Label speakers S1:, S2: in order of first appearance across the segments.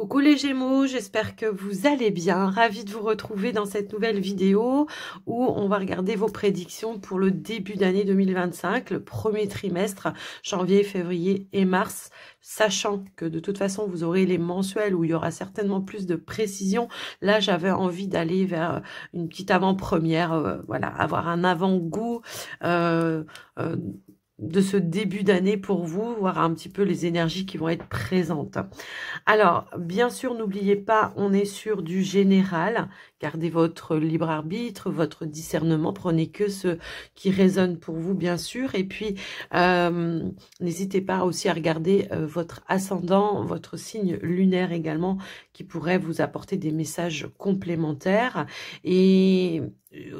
S1: Coucou les Gémeaux, j'espère que vous allez bien. Ravie de vous retrouver dans cette nouvelle vidéo où on va regarder vos prédictions pour le début d'année 2025, le premier trimestre, janvier, février et mars, sachant que de toute façon vous aurez les mensuels où il y aura certainement plus de précision. Là, j'avais envie d'aller vers une petite avant-première, voilà, avoir un avant-goût de ce début d'année pour vous, voir un petit peu les énergies qui vont être présentes. Alors, bien sûr, n'oubliez pas, on est sur du général. Gardez votre libre arbitre, votre discernement. Prenez que ce qui résonne pour vous, bien sûr. Et puis, n'hésitez pas aussi à regarder votre ascendant, votre signe lunaire également, qui pourrait vous apporter des messages complémentaires. Et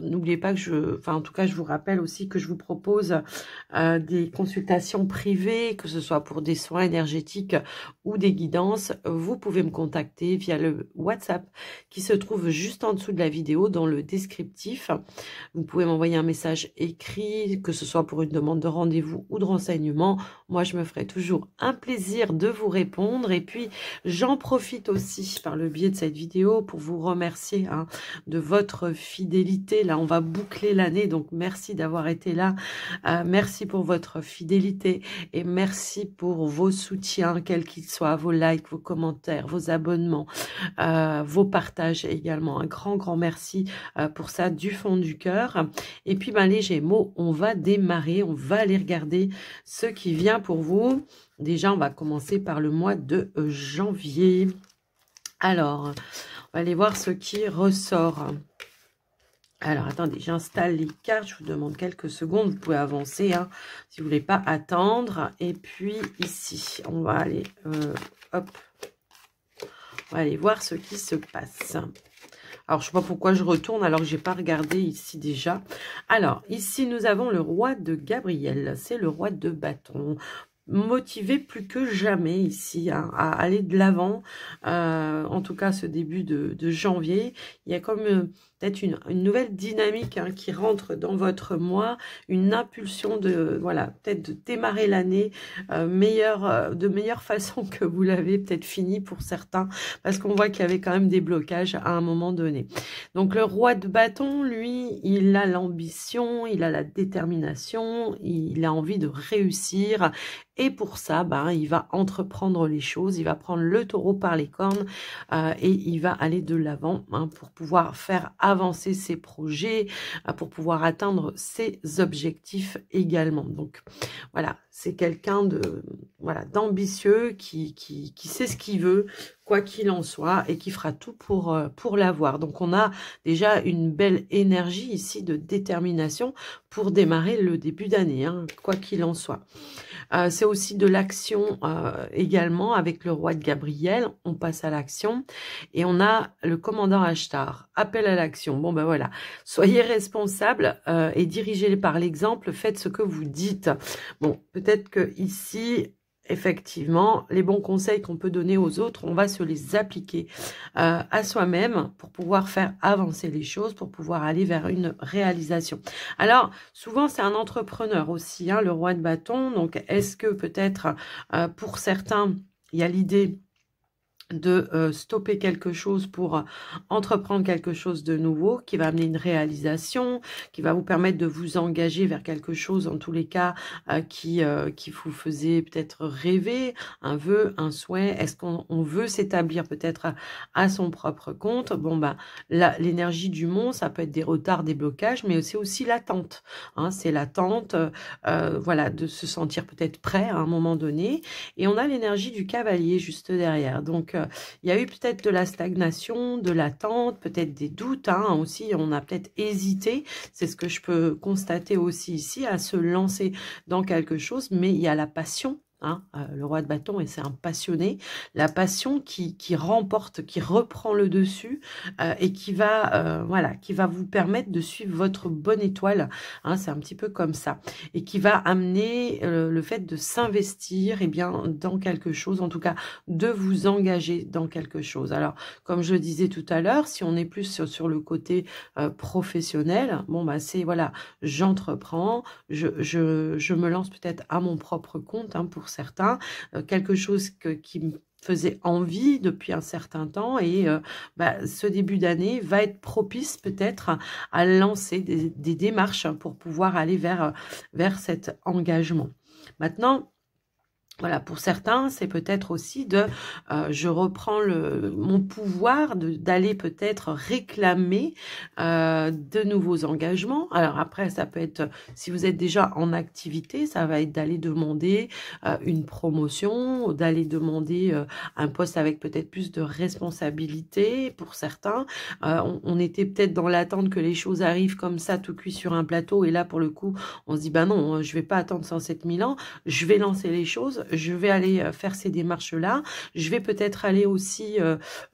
S1: n'oubliez pas que en tout cas, je vous rappelle aussi que je vous propose des consultations privées, que ce soit pour des soins énergétiques ou des guidances. Vous pouvez me contacter via le WhatsApp qui se trouve juste en dessous de la vidéo dans le descriptif. Vous pouvez m'envoyer un message écrit, que ce soit pour une demande de rendez-vous ou de renseignement. Moi, je me ferai toujours un plaisir de vous répondre. Et puis, j'en profite aussi par le biais de cette vidéo pour vous remercier de votre fidélité. Là, on va boucler l'année, donc merci d'avoir été là. Merci pour votre fidélité et merci pour vos soutiens, quels qu'ils soient, vos likes, vos commentaires, vos abonnements, vos partages également. Un grand merci pour ça du fond du cœur. Et puis les Gémeaux, on va démarrer, on va aller regarder ce qui vient pour vous. Déjà, on va commencer par le mois de janvier. Alors, on va aller voir ce qui ressort. Alors, attendez, j'installe les cartes, je vous demande quelques secondes, vous pouvez avancer si vous ne voulez pas attendre. Et puis ici, on va aller, hop, on va aller voir ce qui se passe. Alors, je ne sais pas pourquoi je retourne alors que je n'ai pas regardé ici déjà. Alors, ici, nous avons le roi de Gabriel, c'est le roi de bâton. Motivé plus que jamais ici à aller de l'avant, en tout cas ce début de janvier. Il y a comme peut-être une nouvelle dynamique qui rentre dans votre mois, une impulsion de, voilà, peut-être de démarrer l'année de meilleure façon que vous l'avez peut-être fini pour certains, parce qu'on voit qu'il y avait quand même des blocages à un moment donné. Donc le roi de bâton, lui, il a l'ambition, il a la détermination, il a envie de réussir. Et pour ça, il va entreprendre les choses, il va prendre le taureau par les cornes et il va aller de l'avant pour pouvoir faire avancer ses projets, pour pouvoir atteindre ses objectifs également. Donc voilà, c'est quelqu'un d'ambitieux qui sait ce qu'il veut, quoi qu'il en soit, et qui fera tout pour l'avoir. Donc on a déjà une belle énergie ici de détermination pour démarrer le début d'année, quoi qu'il en soit. C'est aussi de l'action également avec le roi de Gabriel. On passe à l'action et on a le commandant Ashtar. Appel à l'action. Bon voilà, soyez responsables et dirigez par l'exemple. Faites ce que vous dites. Bon, peut-être que ici, effectivement, les bons conseils qu'on peut donner aux autres, on va se les appliquer à soi-même pour pouvoir faire avancer les choses, pour pouvoir aller vers une réalisation. Alors, souvent, c'est un entrepreneur aussi, le roi de bâton. Donc, est-ce que peut-être, pour certains, il y a l'idée de stopper quelque chose pour entreprendre quelque chose de nouveau qui va amener une réalisation, qui va vous permettre de vous engager vers quelque chose, en tous les cas, qui vous faisait peut-être rêver, un vœu, un souhait. Est-ce qu'on veut s'établir peut-être à son propre compte? Bon, l'énergie du mont, ça peut être des retards, des blocages, mais c'est aussi l'attente. C'est l'attente, voilà, de se sentir peut-être prêt à un moment donné. Et on a l'énergie du cavalier juste derrière. Donc, il y a eu peut-être de la stagnation, de l'attente, peut-être des doutes aussi. On a peut-être hésité, c'est ce que je peux constater aussi ici, à se lancer dans quelque chose, mais il y a la passion. Le roi de bâton, et c'est un passionné, la passion qui remporte, qui reprend le dessus et qui va vous permettre de suivre votre bonne étoile, c'est un petit peu comme ça, et qui va amener le fait de s'investir dans quelque chose, en tout cas de vous engager dans quelque chose. Alors comme je le disais tout à l'heure, si on est plus sur le côté professionnel, c'est voilà, j'entreprends, je me lance peut-être à mon propre compte pour certains, quelque chose qui faisait envie depuis un certain temps et ce début d'année va être propice peut-être à lancer des démarches pour pouvoir aller vers cet engagement. Maintenant, voilà, pour certains, c'est peut-être aussi je reprends mon pouvoir d'aller peut-être réclamer de nouveaux engagements. Alors après, ça peut être, si vous êtes déjà en activité, ça va être d'aller demander une promotion, d'aller demander un poste avec peut-être plus de responsabilité pour certains. On était peut-être dans l'attente que les choses arrivent comme ça, tout cuit sur un plateau. Et là, pour le coup, on se dit, ben non, je vais pas attendre 107 000 ans, je vais lancer les choses. Je vais aller faire ces démarches-là. Je vais peut-être aller aussi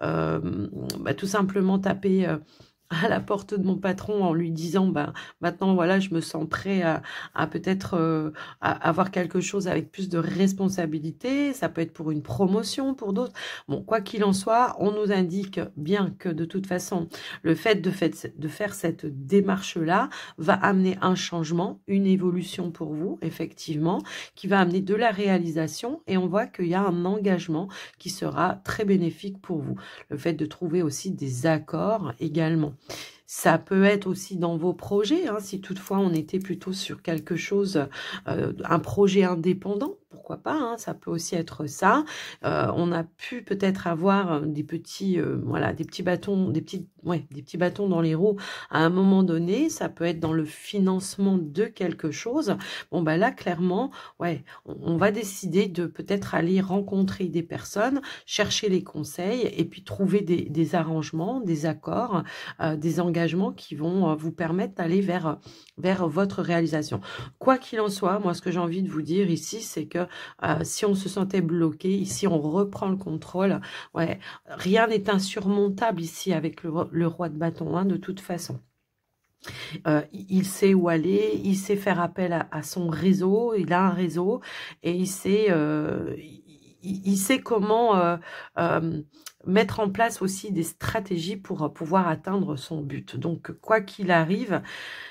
S1: tout simplement taper à la porte de mon patron en lui disant maintenant voilà, je me sens prêt à peut-être avoir quelque chose avec plus de responsabilité. Ça peut être pour une promotion, pour d'autres. Bon, quoi qu'il en soit, on nous indique bien que de toute façon, le fait de faire cette démarche-là va amener un changement, une évolution pour vous, effectivement, qui va amener de la réalisation et on voit qu'il y a un engagement qui sera très bénéfique pour vous. Le fait de trouver aussi des accords également. Ça peut être aussi dans vos projets, hein, si toutefois on était plutôt sur quelque chose, un projet indépendant, pourquoi pas, hein, ça peut aussi être ça. On a pu peut-être avoir des petits, voilà, des petits bâtons, des petits bâtons dans les roues à un moment donné. Ça peut être dans le financement de quelque chose. Bon, là, clairement, ouais, on va décider de peut-être aller rencontrer des personnes, chercher les conseils et puis trouver des arrangements, des accords, des engagements qui vont vous permettre d'aller vers votre réalisation. Quoi qu'il en soit, moi, ce que j'ai envie de vous dire ici, c'est que si on se sentait bloqué, ici, on reprend le contrôle. Ouais, rien n'est insurmontable ici avec le roi de bâton, hein, de toute façon. Il sait où aller, il sait faire appel à son réseau, il a un réseau et il sait comment mettre en place aussi des stratégies pour pouvoir atteindre son but. Donc, quoi qu'il arrive,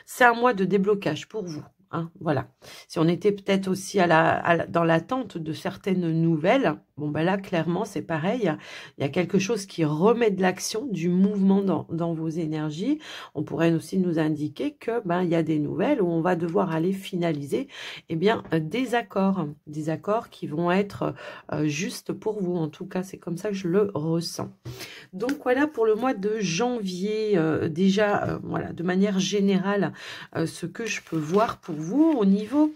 S1: c'est un mois de déblocage pour vous. Hein, voilà. Si on était peut-être aussi dans l'attente de certaines nouvelles, bon là clairement c'est pareil, il y a quelque chose qui remet de l'action, du mouvement dans vos énergies. On pourrait aussi nous indiquer que il y a des nouvelles où on va devoir aller finaliser des accords qui vont être justes pour vous. En tout cas, c'est comme ça que je le ressens. Donc voilà pour le mois de janvier, voilà, de manière générale, ce que je peux voir pour vous au niveau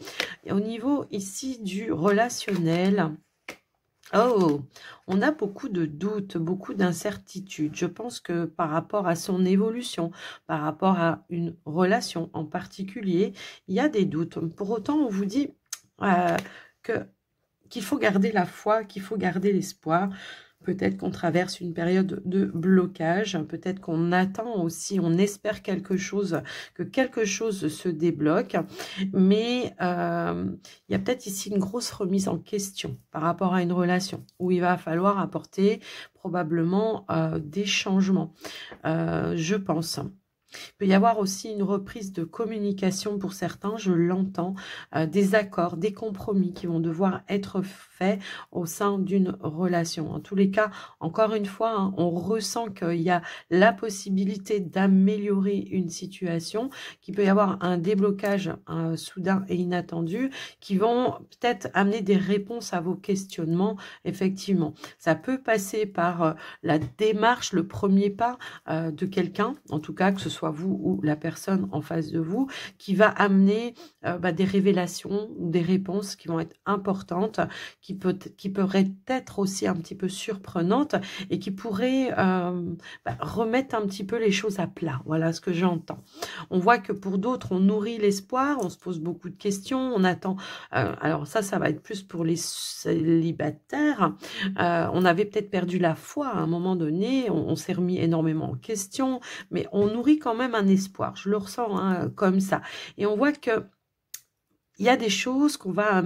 S1: ici du relationnel. Oh, on a beaucoup de doutes, beaucoup d'incertitudes. Je pense que par rapport à son évolution, par rapport à une relation en particulier, il y a des doutes. Pour autant, on vous dit qu'il faut garder la foi, qu'il faut garder l'espoir. Peut-être qu'on traverse une période de blocage, peut-être qu'on attend aussi, on espère quelque chose, que quelque chose se débloque, mais il y a peut-être ici une grosse remise en question par rapport à une relation, où il va falloir apporter probablement des changements, je pense. Il peut y avoir aussi une reprise de communication pour certains, je l'entends, des accords, des compromis qui vont devoir être faits au sein d'une relation. En tous les cas, encore une fois, hein, on ressent qu'il y a la possibilité d'améliorer une situation, qu'il peut y avoir un déblocage soudain et inattendu qui vont peut-être amener des réponses à vos questionnements, effectivement. Ça peut passer par la démarche, le premier pas de quelqu'un, en tout cas que ce soit vous ou la personne en face de vous, qui va amener des révélations ou des réponses qui vont être importantes, qui pourraient être aussi un petit peu surprenantes et qui pourraient remettre un petit peu les choses à plat. Voilà ce que j'entends. On voit que pour d'autres, on nourrit l'espoir, on se pose beaucoup de questions, on attend. Alors ça va être plus pour les célibataires. On avait peut-être perdu la foi à un moment donné, on s'est remis énormément en question, mais on nourrit quand même un espoir. Je le ressens comme ça. Et on voit que il y a des choses qu'on va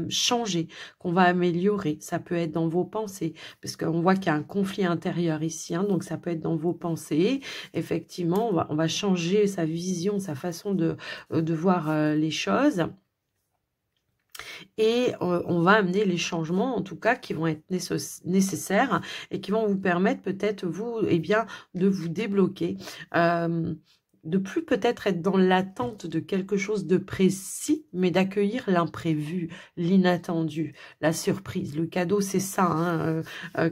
S1: changer, qu'on va améliorer. Ça peut être dans vos pensées, parce qu'on voit qu'il y a un conflit intérieur ici, hein, donc ça peut être dans vos pensées. Effectivement, on va changer sa vision, sa façon de voir les choses. Et on va amener les changements, en tout cas, qui vont être nécessaires et qui vont vous permettre peut-être, vous, eh bien, de vous débloquer. De plus peut-être être dans l'attente de quelque chose de précis, mais d'accueillir l'imprévu, l'inattendu, la surprise. Le cadeau, c'est ça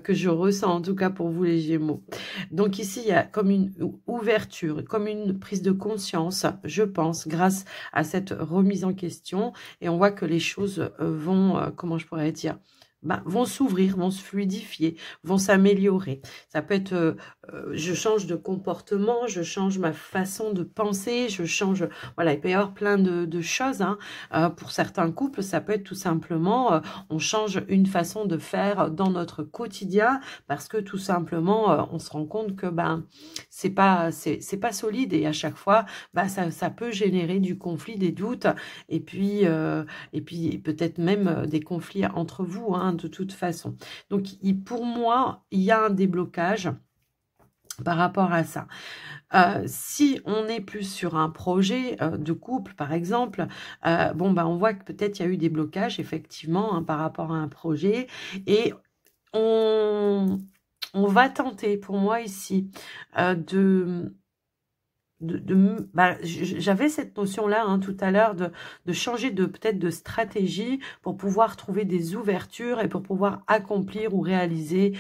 S1: que je ressens, en tout cas pour vous les Gémeaux. Donc ici, il y a comme une ouverture, comme une prise de conscience, je pense, grâce à cette remise en question. Et on voit que les choses vont, comment je pourrais dire, vont s'ouvrir, vont se fluidifier, vont s'améliorer. Ça peut être, je change de comportement, je change ma façon de penser, je change, voilà, il peut y avoir plein de choses. Pour certains couples, ça peut être tout simplement, on change une façon de faire dans notre quotidien parce que tout simplement, on se rend compte que c'est pas solide et à chaque fois, ça peut générer du conflit, des doutes et puis peut-être même des conflits entre vous, de toute façon. Donc, pour moi, il y a un déblocage par rapport à ça. Si on est plus sur un projet de couple, par exemple, on voit que peut-être il y a eu des blocages, effectivement, par rapport à un projet. Et on va tenter, pour moi ici, j'avais cette notion-là tout à l'heure de changer peut-être de stratégie pour pouvoir trouver des ouvertures et pour pouvoir accomplir ou réaliser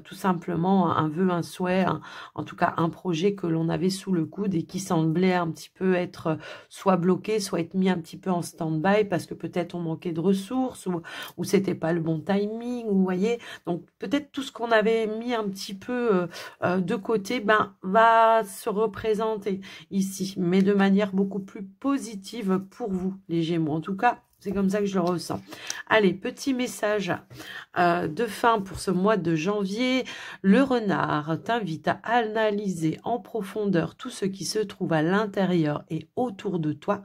S1: tout simplement un vœu, un souhait, en tout cas un projet que l'on avait sous le coude et qui semblait un petit peu être soit bloqué, soit être mis un petit peu en stand-by parce que peut-être on manquait de ressources ou c'était pas le bon timing, vous voyez. Donc peut-être tout ce qu'on avait mis un petit peu de côté va se représenter ici, mais de manière beaucoup plus positive pour vous, les Gémeaux. En tout cas, c'est comme ça que je le ressens. Allez, petit message de fin pour ce mois de janvier. Le renard t'invite à analyser en profondeur tout ce qui se trouve à l'intérieur et autour de toi.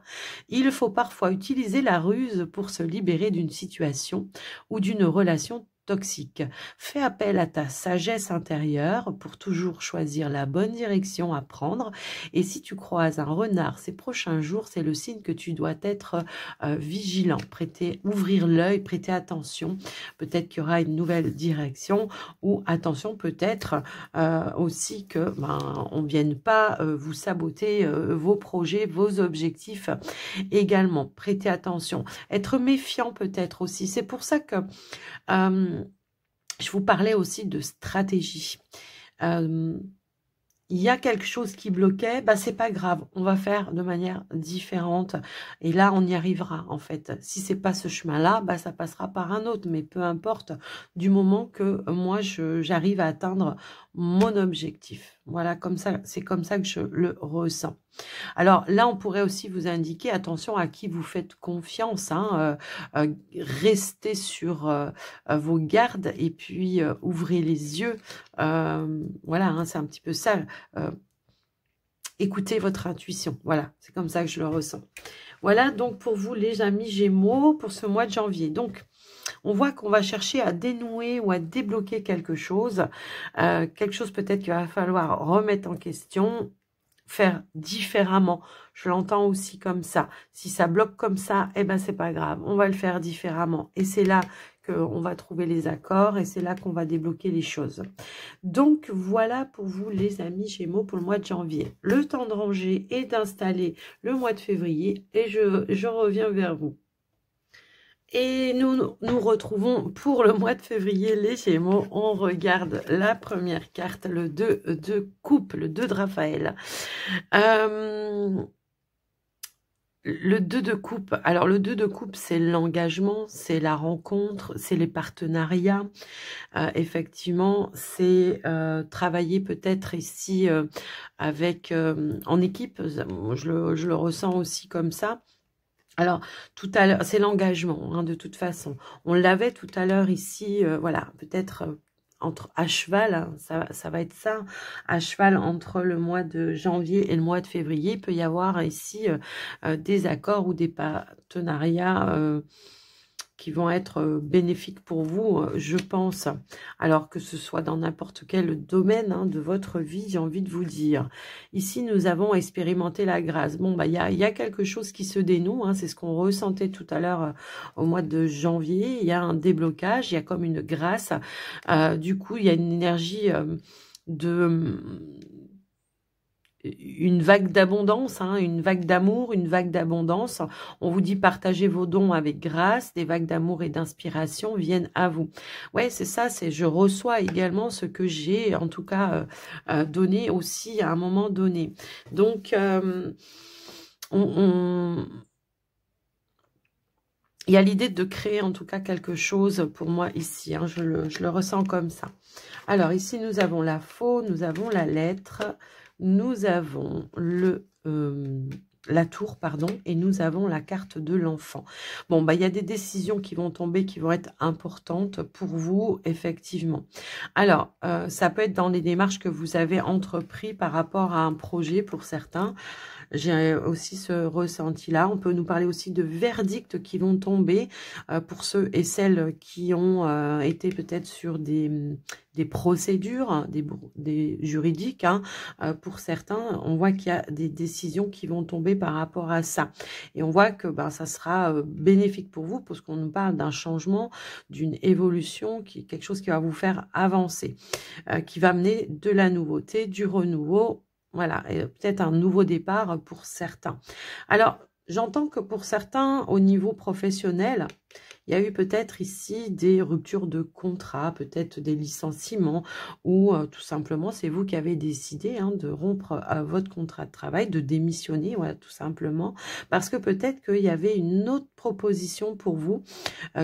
S1: Il faut parfois utiliser la ruse pour se libérer d'une situation ou d'une relation toxique. Fais appel à ta sagesse intérieure pour toujours choisir la bonne direction à prendre. Et si tu croises un renard ces prochains jours, c'est le signe que tu dois être vigilant, ouvrir l'œil, prêter attention. Peut-être qu'il y aura une nouvelle direction ou attention peut-être aussi que on ne vienne pas vous saboter vos projets, vos objectifs également. Prêtez attention. Être méfiant peut-être aussi. C'est pour ça que je vous parlais aussi de stratégie. Il y a quelque chose qui bloquait, c'est pas grave, on va faire de manière différente et là on y arrivera en fait. Si c'est pas ce chemin-là, ça passera par un autre, mais peu importe, du moment que moi j'arrive à atteindre mon objectif. Voilà, comme ça, c'est comme ça que je le ressens. Alors là, on pourrait aussi vous indiquer, attention à qui vous faites confiance, restez sur vos gardes et puis ouvrez les yeux. Voilà, c'est un petit peu ça. Écoutez votre intuition. Voilà, c'est comme ça que je le ressens. Voilà, donc pour vous les amis Gémeaux, pour ce mois de janvier. Donc, on voit qu'on va chercher à dénouer ou à débloquer quelque chose peut-être qu'il va falloir remettre en question, faire différemment. Je l'entends aussi comme ça. Si ça bloque comme ça, c'est pas grave. On va le faire différemment. Et c'est là qu'on va trouver les accords et c'est là qu'on va débloquer les choses. Donc, voilà pour vous les amis Gémeaux pour le mois de janvier. Le temps de ranger et d'installer le mois de février et je reviens vers vous. Et nous retrouvons pour le mois de février les Gémeaux. On regarde la première carte, le 2 de coupe, le 2 de Raphaël. Le 2 de coupe, alors le 2 de coupe, c'est l'engagement, c'est la rencontre, c'est les partenariats. Effectivement, c'est travailler peut-être ici avec en équipe. Je le ressens aussi comme ça. Alors, tout à l'heure, c'est l'engagement, de toute façon. On l'avait tout à l'heure ici, voilà, peut-être à cheval, ça va être ça, à cheval entre le mois de janvier et le mois de février. Il peut y avoir ici des accords ou des partenariats qui vont être bénéfiques pour vous, je pense. Alors que ce soit dans n'importe quel domaine hein, de votre vie, j'ai envie de vous dire. Ici, nous avons expérimenté la grâce. Bon, bah, il y a quelque chose qui se dénoue, hein, c'est ce qu'on ressentait tout à l'heure au mois de janvier. Il y a un déblocage, il y a comme une grâce. Du coup, il y a une énergie de une vague d'abondance, hein, une vague d'amour, une vague d'abondance. On vous dit partagez vos dons avec grâce, des vagues d'amour et d'inspiration viennent à vous. Ouais, c'est ça, c'est je reçois également ce que j'ai en tout cas donné aussi à un moment donné. Donc, il y a l'idée de créer en tout cas quelque chose pour moi ici, hein, je le ressens comme ça. Alors ici, nous avons la faux, nous avons la lettre, nous avons la tour, pardon, et nous avons la carte de l'enfant. Bon, bah, il y a des décisions qui vont tomber, qui vont être importantes pour vous, effectivement. Alors, ça peut être dans les démarches que vous avez entrepris par rapport à un projet pour certains. J'ai aussi ce ressenti-là. On peut nous parler aussi de verdicts qui vont tomber pour ceux et celles qui ont été peut-être sur des procédures, hein, des juridiques. Hein. Pour certains, on voit qu'il y a des décisions qui vont tomber par rapport à ça. Et on voit que ben, ça sera bénéfique pour vous parce qu'on nous parle d'un changement, d'une évolution, quelque chose qui va vous faire avancer, qui va amener de la nouveauté, du renouveau. Voilà, peut-être un nouveau départ pour certains. Alors, j'entends que pour certains, au niveau professionnel, il y a eu peut-être ici des ruptures de contrat, peut-être des licenciements, ou tout simplement, c'est vous qui avez décidé hein, de rompre votre contrat de travail, de démissionner, voilà, tout simplement, parce que peut-être qu'il y avait une autre proposition pour vous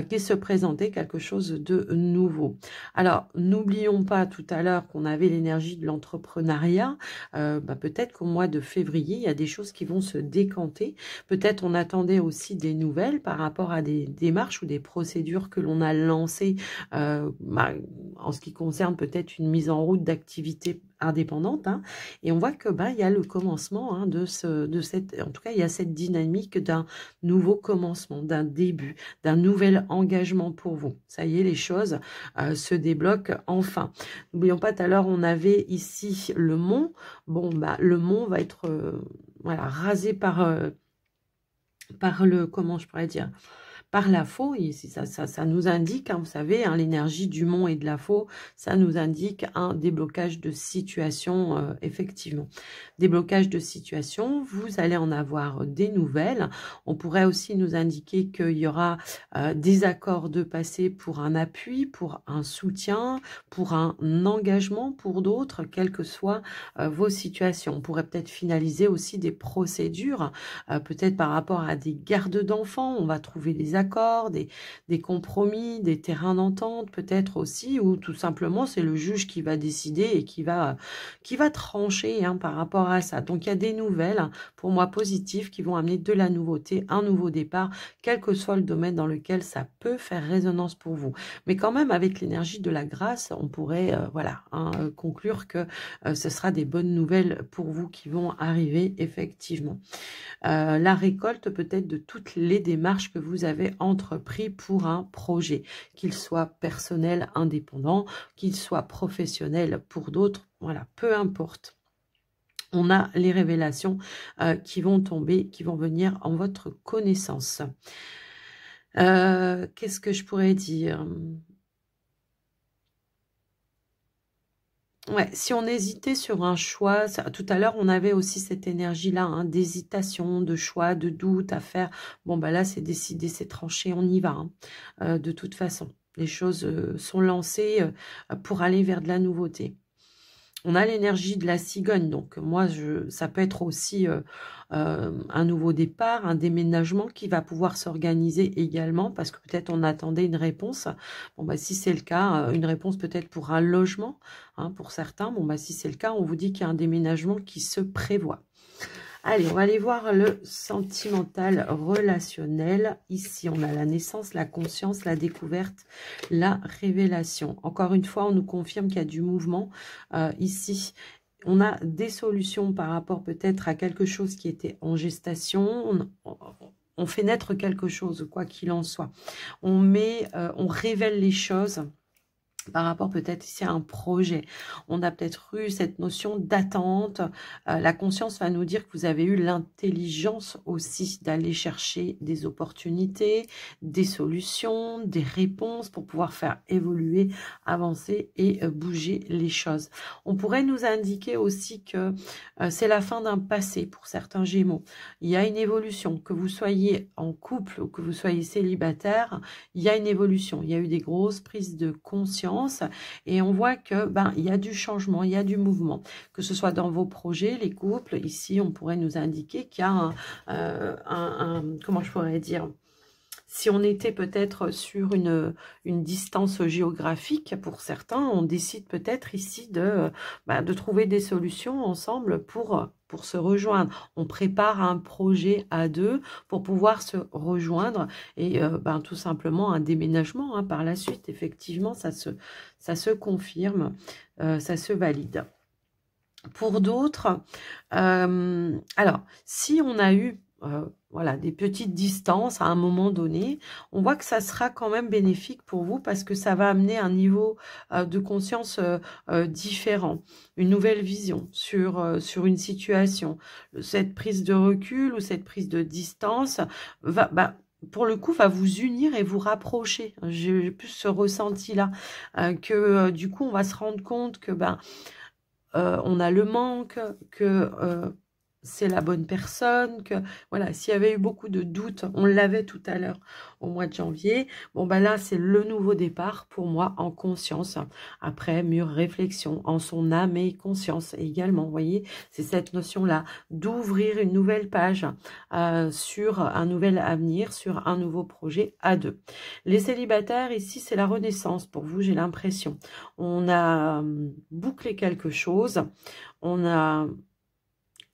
S1: qui se présentait, quelque chose de nouveau. Alors, n'oublions pas tout à l'heure qu'on avait l'énergie de l'entrepreneuriat, bah, peut-être qu'au mois de février, il y a des choses qui vont se décanter, peut-être on attendait aussi des nouvelles par rapport à des démarches ou des procédures que l'on a lancées bah, en ce qui concerne peut-être une mise en route d'activités indépendante, hein, et on voit que bah, il y a le commencement hein, de cette, en tout cas il y a cette dynamique d'un nouveau commencement, d'un début, d'un nouvel engagement pour vous. Ça y est, les choses se débloquent enfin. N'oublions pas, tout à l'heure on avait ici le mont. Bon bah le mont va être voilà rasé par le, comment je pourrais dire, par la faux, ici, ça nous indique, hein, vous savez, hein, l'énergie du mont et de la faux, ça nous indique un déblocage de situation, effectivement. Déblocage de situation, vous allez en avoir des nouvelles. On pourrait aussi nous indiquer qu'il y aura des accords de passé pour un appui, pour un soutien, pour un engagement pour d'autres, quelles que soient vos situations. On pourrait peut-être finaliser aussi des procédures, peut-être par rapport à des gardes d'enfants, on va trouver des accords, des compromis, des terrains d'entente peut-être aussi, ou tout simplement c'est le juge qui va décider et qui va trancher hein, par rapport à ça. Donc il y a des nouvelles, hein, pour moi positives, qui vont amener de la nouveauté, un nouveau départ, quel que soit le domaine dans lequel ça peut faire résonance pour vous. Mais quand même avec l'énergie de la grâce, on pourrait voilà, hein, conclure que ce sera des bonnes nouvelles pour vous qui vont arriver effectivement. La récolte peut-être de toutes les démarches que vous avez entrepris pour un projet, qu'il soit personnel, indépendant, qu'il soit professionnel pour d'autres, voilà, peu importe. On a les révélations qui vont tomber, qui vont venir en votre connaissance. Qu'est-ce que je pourrais dire ? Ouais, si on hésitait sur un choix, tout à l'heure, on avait aussi cette énergie-là, hein, d'hésitation, de choix, de doute à faire. Bon, bah là, c'est décidé, c'est tranché, on y va. Hein. De toute façon, les choses sont lancées pour aller vers de la nouveauté. On a l'énergie de la cigogne, donc moi, ça peut être aussi un nouveau départ, un déménagement qui va pouvoir s'organiser également, parce que peut-être on attendait une réponse. Bon, bah, si c'est le cas, une réponse peut-être pour un logement, hein, pour certains. Bon, bah, si c'est le cas, on vous dit qu'il y a un déménagement qui se prévoit. Allez, on va aller voir le sentimental relationnel. Ici, on a la naissance, la conscience, la découverte, la révélation. Encore une fois, on nous confirme qu'il y a du mouvement ici. On a des solutions par rapport peut-être à quelque chose qui était en gestation. on fait naître quelque chose, quoi qu'il en soit. On révèle les choses par rapport peut-être ici à un projet. On a peut-être eu cette notion d'attente. La conscience va nous dire que vous avez eu l'intelligence aussi d'aller chercher des opportunités, des solutions, des réponses pour pouvoir faire évoluer, avancer et bouger les choses. On pourrait nous indiquer aussi que c'est la fin d'un passé pour certains Gémeaux. Il y a une évolution, que vous soyez en couple ou que vous soyez célibataire, il y a une évolution. Il y a eu des grosses prises de conscience et on voit que il y a du changement, il y a du mouvement, que ce soit dans vos projets, les couples. Ici, on pourrait nous indiquer qu'il y a comment je pourrais dire, si on était peut-être sur une distance géographique, pour certains, on décide peut-être ici de trouver des solutions ensemble pour se rejoindre. On prépare un projet à deux pour pouvoir se rejoindre et tout simplement un déménagement par la suite. Effectivement, ça se confirme, ça se valide. Pour d'autres, alors, si on a eu voilà, des petites distances à un moment donné, on voit que ça sera quand même bénéfique pour vous parce que ça va amener un niveau de conscience différent, une nouvelle vision sur une situation. Cette prise de recul ou cette prise de distance va... pour le coup, va vous unir et vous rapprocher. J'ai plus ce ressenti-là, que du coup, on va se rendre compte que on a le manque, que c'est la bonne personne, que voilà, s'il y avait eu beaucoup de doutes, on l'avait tout à l'heure au mois de janvier, là c'est le nouveau départ pour moi en conscience, après mûre réflexion, en son âme et conscience également, vous voyez, c'est cette notion-là, d'ouvrir une nouvelle page sur un nouvel avenir, sur un nouveau projet à deux. Les célibataires, ici c'est la renaissance pour vous, j'ai l'impression. On a bouclé quelque chose, on a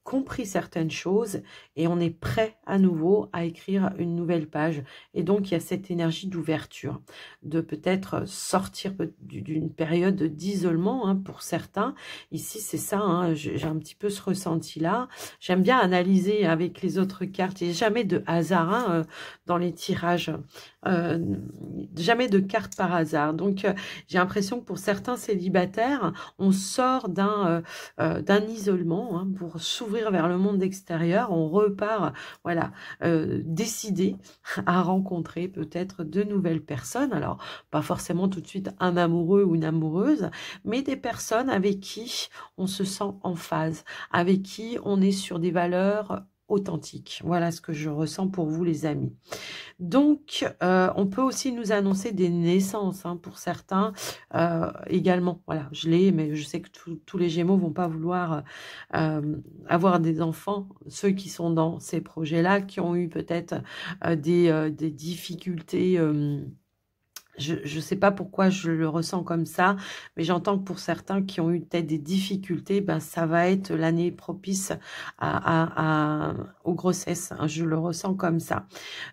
S1: compris certaines choses et on est prêt à nouveau à écrire une nouvelle page. Et donc, il y a cette énergie d'ouverture, de peut-être sortir d'une période d'isolement pour certains. Ici, c'est ça, j'ai un petit peu ce ressenti-là. J'aime bien analyser avec les autres cartes. Il n'y a jamais de hasard dans les tirages. Jamais de cartes par hasard. Donc, j'ai l'impression que pour certains célibataires, on sort d'un isolement pour s'ouvrir vers le monde extérieur, on repart, voilà, décidé à rencontrer peut-être de nouvelles personnes, alors pas forcément tout de suite un amoureux ou une amoureuse, mais des personnes avec qui on se sent en phase, avec qui on est sur des valeurs authentiques. Voilà ce que je ressens pour vous les amis. Donc, on peut aussi nous annoncer des naissances pour certains également. Voilà, je l'ai, mais je sais que tous les Gémeaux vont pas vouloir avoir des enfants. Ceux qui sont dans ces projets-là, qui ont eu peut-être des difficultés... je ne sais pas pourquoi je le ressens comme ça, mais j'entends que pour certains qui ont eu peut-être des difficultés, ça va être l'année propice aux grossesses. Je le ressens comme ça.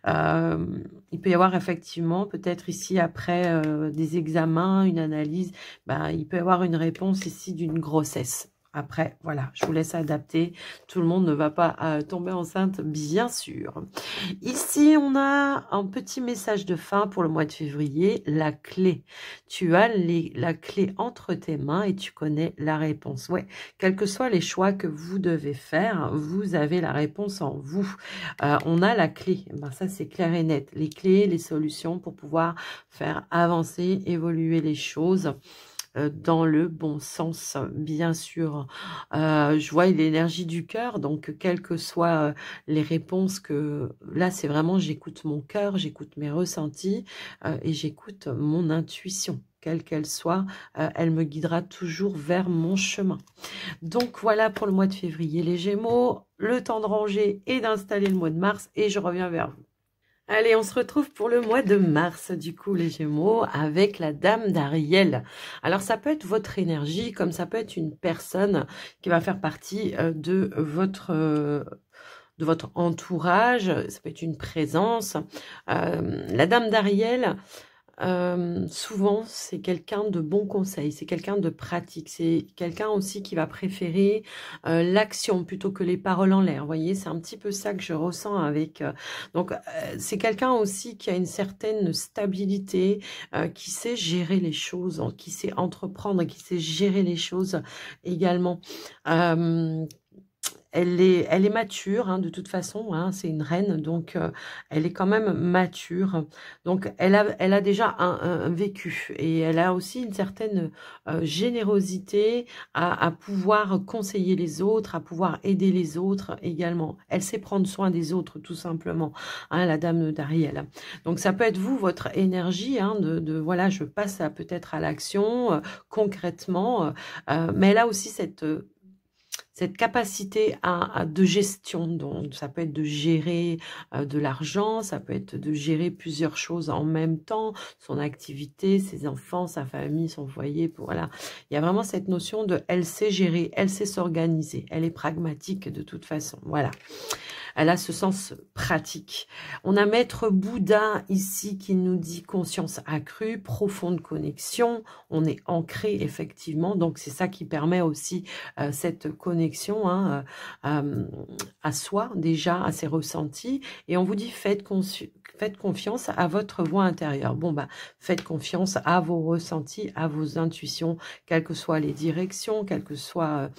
S1: Il peut y avoir effectivement, peut-être ici, après des examens, une analyse, il peut y avoir une réponse ici d'une grossesse. Après, voilà, je vous laisse adapter. Tout le monde ne va pas tomber enceinte, bien sûr. Ici, on a un petit message de fin pour le mois de février. La clé. Tu as la clé entre tes mains et tu connais la réponse. Ouais, quels que soient les choix que vous devez faire, vous avez la réponse en vous. On a la clé. Ça, c'est clair et net. Les clés, les solutions pour pouvoir faire avancer, évoluer les choses dans le bon sens, bien sûr. Je vois l'énergie du cœur, donc quelles que soient les réponses que... Là, c'est vraiment, j'écoute mon cœur, j'écoute mes ressentis et j'écoute mon intuition. Quelle qu'elle soit, elle me guidera toujours vers mon chemin. Donc, voilà pour le mois de février, les Gémeaux. Le temps de ranger et d'installer le mois de mars et je reviens vers vous. Allez, on se retrouve pour le mois de mars, du coup, les Gémeaux, avec la Dame d'Ariel. Alors, ça peut être votre énergie, comme ça peut être une personne qui va faire partie de votre entourage. Ça peut être une présence. La Dame d'Ariel, souvent, c'est quelqu'un de bon conseil, c'est quelqu'un de pratique, c'est quelqu'un aussi qui va préférer l'action plutôt que les paroles en l'air. Vous voyez, c'est un petit peu ça que je ressens avec... donc, c'est quelqu'un aussi qui a une certaine stabilité, qui sait gérer les choses, qui sait entreprendre, qui sait gérer les choses également. Elle est mature, hein, de toute façon, hein, c'est une reine, donc elle est quand même mature. Donc elle a déjà un vécu et elle a aussi une certaine générosité à pouvoir conseiller les autres, à pouvoir aider les autres également. Elle sait prendre soin des autres, tout simplement, hein, la dame d'Ariel. Donc ça peut être vous, votre énergie, hein, voilà, je passe peut-être à l'action concrètement, mais elle a aussi cette capacité de gestion, donc ça peut être de gérer de l'argent, ça peut être de gérer plusieurs choses en même temps, son activité, ses enfants, sa famille, son foyer, voilà. Il y a vraiment cette notion de elle sait gérer, elle sait s'organiser, elle est pragmatique de toute façon, voilà. Elle a ce sens pratique. On a Maître Bouddha ici qui nous dit conscience accrue, profonde connexion. On est ancré effectivement, donc c'est ça qui permet aussi cette connexion, hein, à soi déjà, à ses ressentis. Et on vous dit faites confiance à votre voix intérieure. Bon, bah, faites confiance à vos ressentis, à vos intuitions, quelles que soient les directions, quel que soit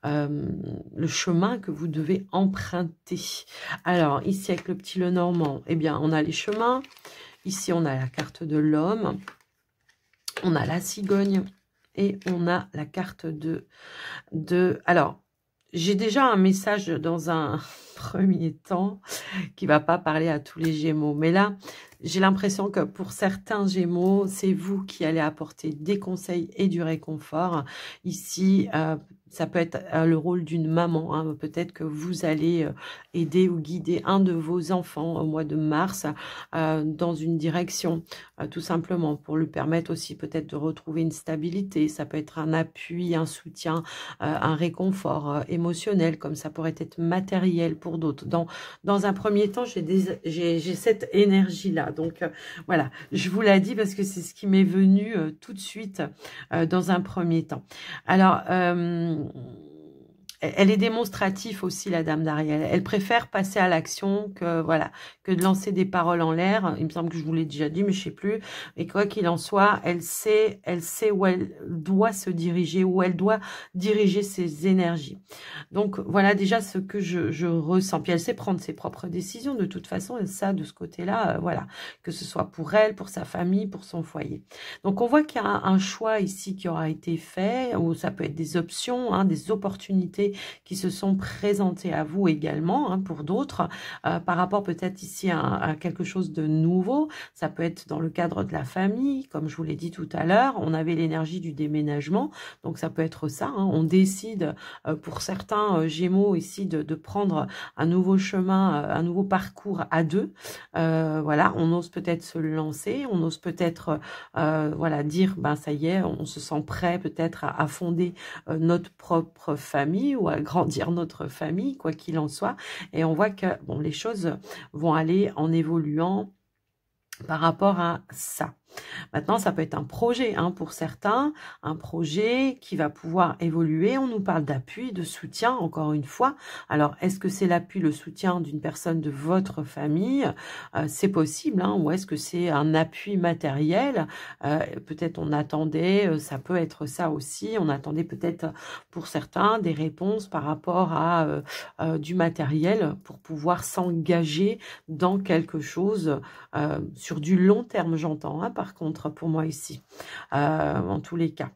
S1: le chemin que vous devez emprunter. Alors, ici, avec le petit Lenormand, eh bien, on a les chemins. Ici, on a la carte de l'homme. On a la cigogne. Et on a la carte Alors, j'ai déjà un message dans un premier temps qui va pas parler à tous les Gémeaux. Mais là, j'ai l'impression que pour certains Gémeaux, c'est vous qui allez apporter des conseils et du réconfort. Ici, ça peut être le rôle d'une maman. Hein. Peut-être que vous allez aider ou guider un de vos enfants au mois de mars dans une direction, tout simplement, pour lui permettre aussi peut-être de retrouver une stabilité. Ça peut être un appui, un soutien, un réconfort émotionnel, comme ça pourrait être matériel pour d'autres. Dans un premier temps, j'ai cette énergie-là. Donc, voilà, je vous l'ai dit parce que c'est ce qui m'est venu tout de suite dans un premier temps. Alors, elle est démonstrative aussi, la dame d'Ariel. Elle préfère passer à l'action que, voilà, que de lancer des paroles en l'air. Il me semble que je vous l'ai déjà dit, mais je sais plus. Et quoi qu'il en soit, elle sait où elle doit se diriger, où elle doit diriger ses énergies. Donc, voilà déjà ce que je ressens. Puis elle sait prendre ses propres décisions de toute façon. Et ça, de ce côté-là, voilà. Que ce soit pour elle, pour sa famille, pour son foyer. Donc, on voit qu'il y a un choix ici qui aura été fait, ou ça peut être des options, hein, des opportunités qui se sont présentés à vous également, hein, pour d'autres, par rapport peut-être ici à quelque chose de nouveau. Ça peut être dans le cadre de la famille, comme je vous l'ai dit tout à l'heure, on avait l'énergie du déménagement, donc ça peut être ça, hein, on décide pour certains Gémeaux ici de prendre un nouveau chemin, un nouveau parcours à deux, voilà, on ose peut-être se lancer, on ose peut-être voilà, dire, ben ça y est, on se sent prêt peut-être à fonder notre propre famille, ou à grandir notre famille, quoi qu'il en soit. Et on voit que bon, les choses vont aller en évoluant par rapport à ça. Maintenant, ça peut être un projet, hein, pour certains, un projet qui va pouvoir évoluer. On nous parle d'appui, de soutien, encore une fois. Alors, est-ce que c'est l'appui, le soutien d'une personne de votre famille? C'est possible, hein, ou est-ce que c'est un appui matériel? Peut-être on attendait, ça peut être ça aussi, on attendait peut-être pour certains des réponses par rapport à du matériel pour pouvoir s'engager dans quelque chose sur du long terme, j'entends, hein, par contre, pour moi ici, en tous les cas.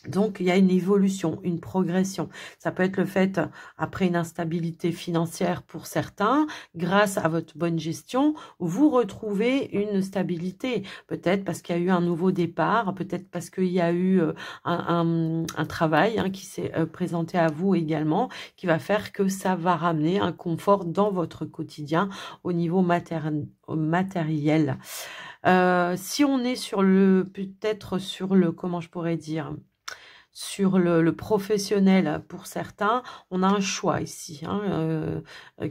S1: Donc, il y a une évolution, une progression. Ça peut être le fait, après une instabilité financière pour certains, grâce à votre bonne gestion, vous retrouvez une stabilité. Peut-être parce qu'il y a eu un nouveau départ, peut-être parce qu'il y a eu un travail, hein, qui s'est présenté à vous également, qui va faire que ça va ramener un confort dans votre quotidien au niveau matériel. Si on est sur peut-être sur le, comment je pourrais dire, sur le professionnel pour certains, on a un choix ici hein,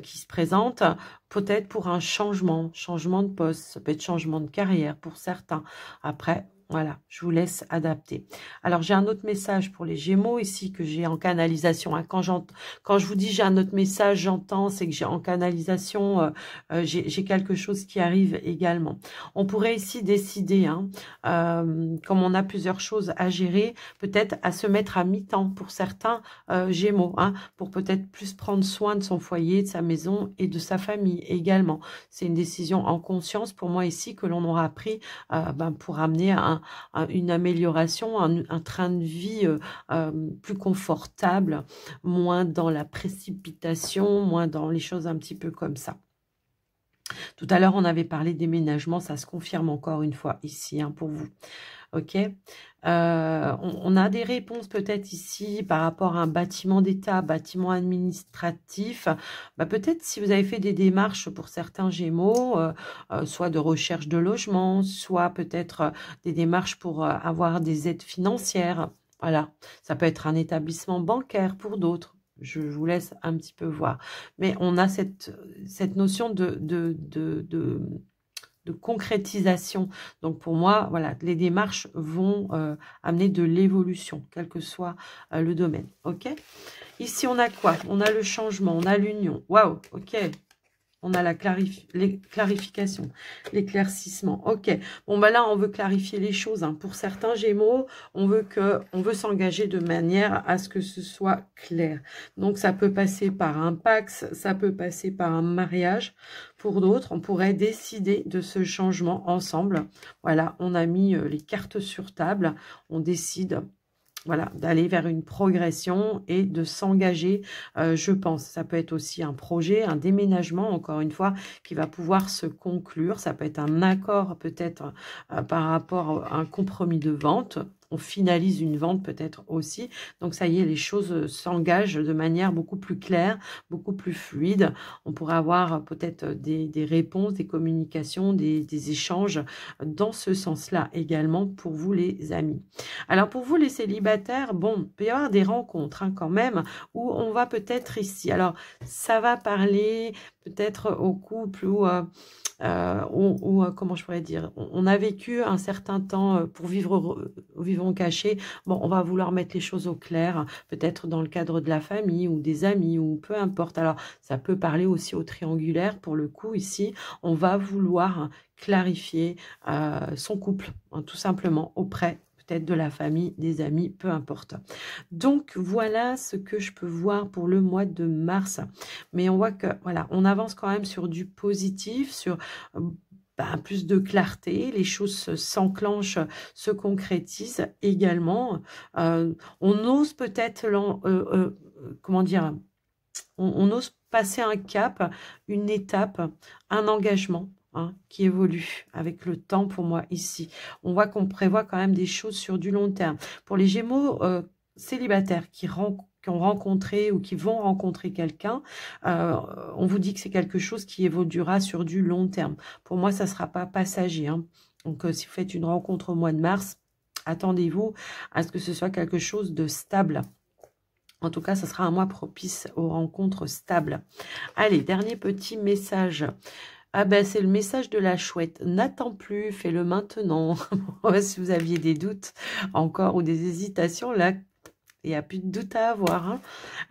S1: qui se présente, peut-être pour un changement de poste, ça peut être changement de carrière pour certains. Après, voilà, je vous laisse adapter. Alors, j'ai un autre message pour les Gémeaux ici que j'ai en canalisation. Hein. Quand je vous dis j'ai un autre message, j'entends, c'est que j'ai en canalisation, j'ai quelque chose qui arrive également. On pourrait ici décider, hein, comme on a plusieurs choses à gérer, peut-être à se mettre à mi-temps pour certains Gémeaux, hein, pour peut-être plus prendre soin de son foyer, de sa maison et de sa famille également. C'est une décision en conscience pour moi ici que l'on aura pris pour amener une amélioration, un train de vie plus confortable, moins dans la précipitation, moins dans les choses un petit peu comme ça. Tout à l'heure, on avait parlé déménagement, ça se confirme encore une fois ici hein, pour vous. Ok, on a des réponses peut-être ici par rapport à un bâtiment d'État, bâtiment administratif. Peut-être si vous avez fait des démarches pour certains Gémeaux, soit de recherche de logement, soit peut-être des démarches pour avoir des aides financières. Voilà, ça peut être un établissement bancaire pour d'autres. Je vous laisse un petit peu voir. Mais on a cette notion de concrétisation. Donc pour moi, voilà, les démarches vont amener de l'évolution, quel que soit le domaine. Ok. Ici, on a quoi? On a le changement, on a l'union. Waouh, ok. On a la clarification, l'éclaircissement. Ok. Bon, là, on veut clarifier les choses. Hein. Pour certains Gémeaux, on veut s'engager de manière à ce que ce soit clair. Donc, ça peut passer par un pax, ça peut passer par un mariage. Pour d'autres, on pourrait décider de ce changement ensemble. Voilà, on a mis les cartes sur table. On décide... Voilà, d'aller vers une progression et de s'engager, je pense. Ça peut être aussi un projet, un déménagement, encore une fois, qui va pouvoir se conclure. Ça peut être un accord, peut-être, par rapport à un compromis de vente. On finalise une vente peut-être aussi. Donc, ça y est, les choses s'engagent de manière beaucoup plus claire, beaucoup plus fluide. On pourrait avoir peut-être des réponses, des communications, des échanges dans ce sens-là également pour vous les amis. Alors, pour vous les célibataires, bon, il peut y avoir des rencontres hein, quand même où on va peut-être ici. Alors, ça va parler peut-être au couple où... comment je pourrais dire, on a vécu un certain temps pour vivre caché. Bon, on va vouloir mettre les choses au clair, peut-être dans le cadre de la famille ou des amis ou peu importe. Alors, ça peut parler aussi au triangulaire. Pour le coup, ici, on va vouloir clarifier son couple, hein, tout simplement, auprès peut-être de la famille, des amis, peu importe. Donc, voilà ce que je peux voir pour le mois de mars. Mais on voit que, voilà, on avance quand même sur du positif, sur plus de clarté. Les choses s'enclenchent, se concrétisent également. On ose peut-être, comment dire, on ose passer un cap, une étape, un engagement. Hein, qui évolue avec le temps pour moi ici. On voit qu'on prévoit quand même des choses sur du long terme. Pour les Gémeaux célibataires qui ont rencontré ou qui vont rencontrer quelqu'un, on vous dit que c'est quelque chose qui évoluera sur du long terme. Pour moi, ça ne sera pas passager. Hein. Donc, si vous faites une rencontre au mois de mars, attendez-vous à ce que ce soit quelque chose de stable. En tout cas, ça sera un mois propice aux rencontres stables. Allez, dernier petit message. Ah ben, c'est le message de la chouette. N'attends plus, fais-le maintenant. Si vous aviez des doutes encore ou des hésitations, là, il n'y a plus de doute à avoir.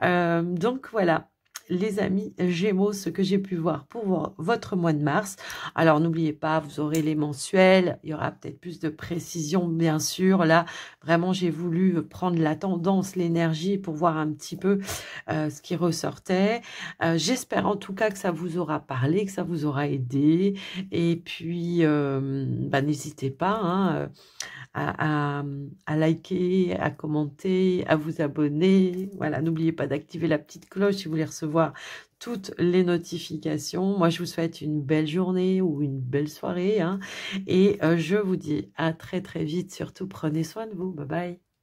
S1: Hein. Donc, voilà. Les amis Gémeaux, ce que j'ai pu voir pour votre mois de mars. Alors, n'oubliez pas, vous aurez les mensuels. Il y aura peut-être plus de précision, bien sûr. Là, vraiment, j'ai voulu prendre la tendance, l'énergie pour voir un petit peu ce qui ressortait. J'espère en tout cas que ça vous aura parlé, que ça vous aura aidé. Et puis, n'hésitez pas hein, à liker, à commenter, à vous abonner. Voilà, n'oubliez pas d'activer la petite cloche si vous voulez recevoir toutes les notifications. Moi, je vous souhaite une belle journée ou une belle soirée. Hein, et je vous dis à très très vite. Surtout, prenez soin de vous. Bye bye.